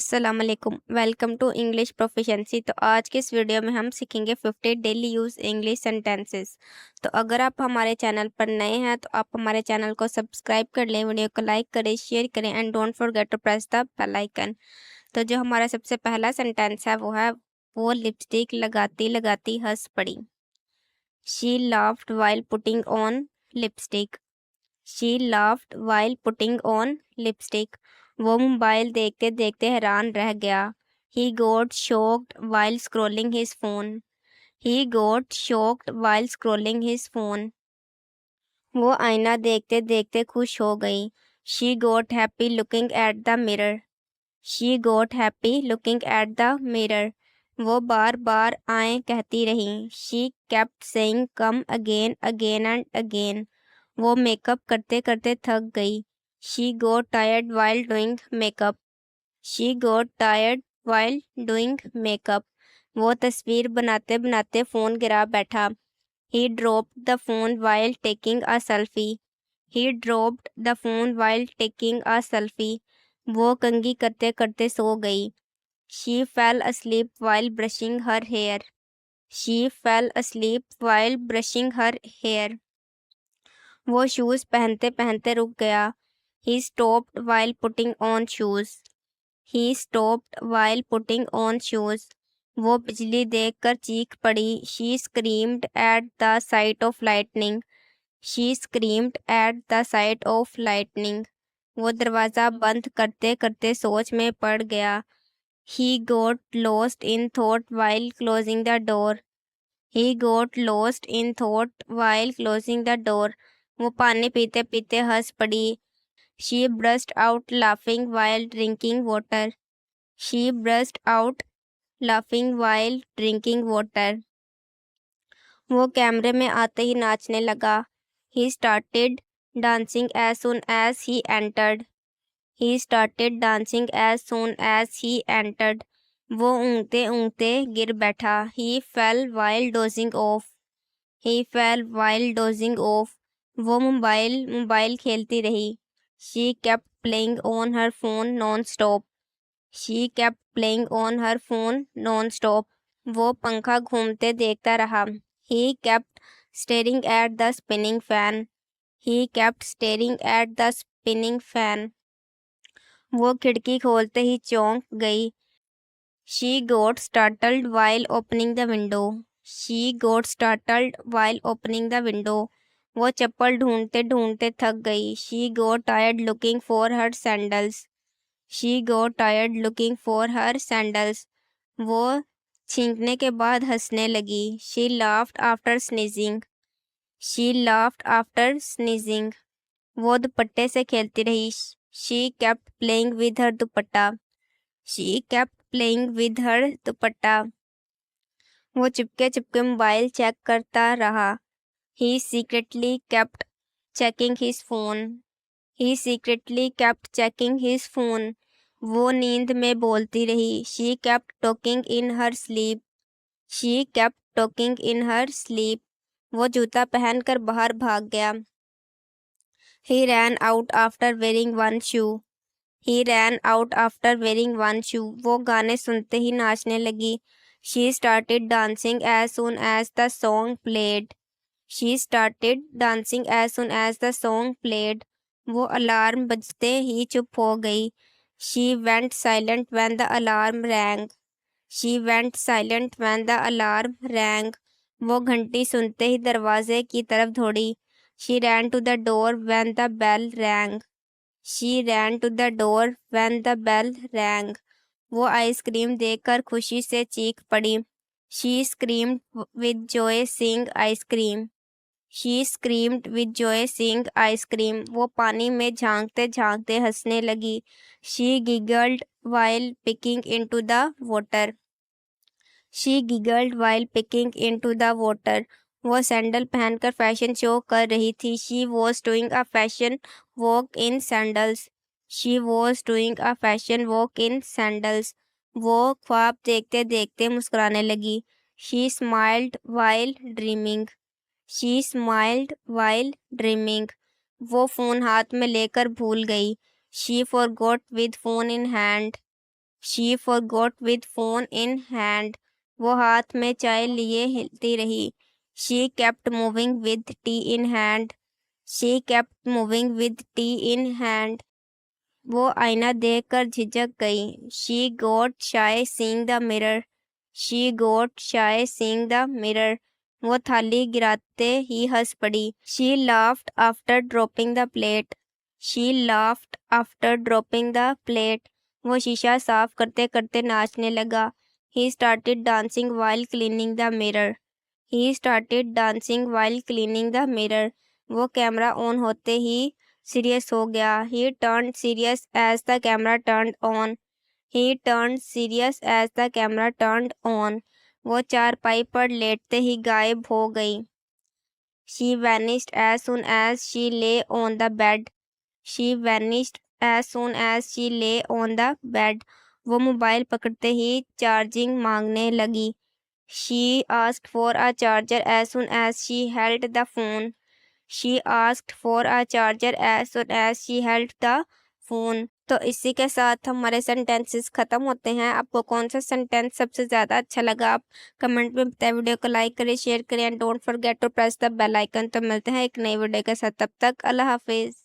अस्सलाम वालेकुम। Welcome to English proficiency. तो आज के इस वीडियो में हम सीखेंगे 50 डेली यूज़ इंग्लिश सेंटेंसेस। तो अगर आप हमारे चैनल पर नए हैं तो आप हमारे चैनल को सब्सक्राइब कर लें, वीडियो को लाइक करें, शेयर करें and don't forget to press the bell icon. तो जो हमारा सबसे पहला सेंटेंस है वो लिपस्टिक लगाती लगाती हंस पड़ी। She laughed while putting on lipstick. She laughed while putting on lipstick. वो मोबाइल देखते देखते हैरान रह गया। He got shocked while scrolling his phone. He got shocked while scrolling his phone. वो आईना देखते देखते खुश हो गई। She got happy looking at the mirror. She got happy looking at the mirror. वो बार बार आए कहती रही। She kept saying come again again and again. वो मेकअप करते करते थक गई। She got tired while doing makeup. She got tired while doing makeup. वो तस्वीर बनाते बनाते फ़ोन गिरा बैठा। He dropped the phone while taking a selfie. He dropped the phone while taking a selfie. वो कंघी करते करते सो गई। She fell asleep while brushing her hair. She fell asleep while brushing her hair. वो shoes पहनते पहनते रुक गया। He stopped while putting on shoes. He stopped while putting on shoes. वो बिजली देखकर चीख पड़ी। She screamed at the sight of lightning. She screamed at the sight of lightning. वो दरवाज़ा बंद करते करते सोच में पड़ गया। He got lost in thought while closing the door. He got lost in thought while closing the door. वो पानी पीते पीते हंस पड़ी। She burst out laughing while drinking water. She burst out laughing while drinking water. वो कैमरे में आते ही नाचने लगा। He started dancing as soon as he entered. He started dancing as soon as he entered. वो ऊँघते ऊँघते गिर बैठा। He fell while dozing off. He fell while dozing off. वो मोबाइल खेलती रही। She kept playing on her phone non-stop. She kept playing on her phone non-stop. वो पंखा घूमते देखता रहा। He kept staring at the spinning fan. He kept staring at the spinning fan. वो खिड़की खोलते ही चौंक गई। She got startled while opening the window. She got startled while opening the window. वो चप्पल ढूंढते ढूंढते थक गई। She got tired looking for her sandals. She got tired looking for her sandals. वो छींकने के बाद हंसने लगी। She laughed after sneezing. She laughed after sneezing. वो दुपट्टे से खेलती रही। She kept playing with her dupatta. She kept playing with her दुपट्टा। वो चुपके चुपके मोबाइल चेक करता रहा। He secretly kept checking his phone. He secretly kept checking his phone. वो नींद में बोलती रही। She kept talking in her sleep. She kept talking in her sleep. वो जूता पहनकर बाहर भाग गया। He ran out after wearing one shoe. He ran out after wearing one shoe. वो गाने सुनते ही नाचने लगी। She started dancing as soon as the song played. She started dancing as soon as the song played. वो alarm बजते ही चुप हो गई। She went silent when the alarm rang. She went silent when the alarm rang. वो घंटी सुनते ही दरवाजे की तरफ दौड़ी। She ran to the door when the bell rang. She ran to the door when the bell rang. वो ice cream देखकर खुशी से चीख पड़ी। She screamed with joy seeing ice cream. She screamed with joy seeing ice cream. वो पानी में झांकते झांकते हंसने लगी। She giggled while peeking into the water. She giggled while peeking into the water. वो सैंडल पहनकर फैशन शो कर रही थी। She was doing a fashion walk in sandals. She was doing a fashion walk in sandals. वो ख्वाब देखते देखते मुस्कुराने लगी। She smiled while dreaming. She smiled while dreaming. वो फ़ोन हाथ में लेकर भूल गई। She forgot with phone in hand. She forgot with phone in hand. वो हाथ में चाय लिए हिलती रही. She kept moving with tea in hand. She kept moving with tea in hand. वो आईना देखकर झिझक गई. She got shy seeing the mirror. She got shy seeing the mirror. वो थाली गिराते ही हंस पड़ी. She laughed after dropping the plate. She laughed after dropping the plate. वो शीशा साफ करते करते नाचने लगा. He started dancing while cleaning the mirror. He started dancing while cleaning the mirror. वो कैमरा ऑन होते ही सीरियस हो गया. He turned serious as the camera turned on. He turned serious as the camera turned on. वो चारपाई पर लेटते ही गायब हो गई. She vanished as soon as she lay on the bed. She vanished as soon as she lay on the bed. वो mobile पकड़ते ही charging मांगने लगी. She asked for a charger as soon as she held the phone. She asked for a charger as soon as she held the phone. तो इसी के साथ हमारे sentences ख़त्म होते हैं. आपको कौन सा सेंटेंस सबसे ज़्यादा अच्छा लगा आप कमेंट में बताएं. वीडियो को लाइक करें, शेयर करें and don't forget to press the bell icon. तो मिलते हैं एक नई वीडियो के साथ. तब तक अल्लाह हाफिज़.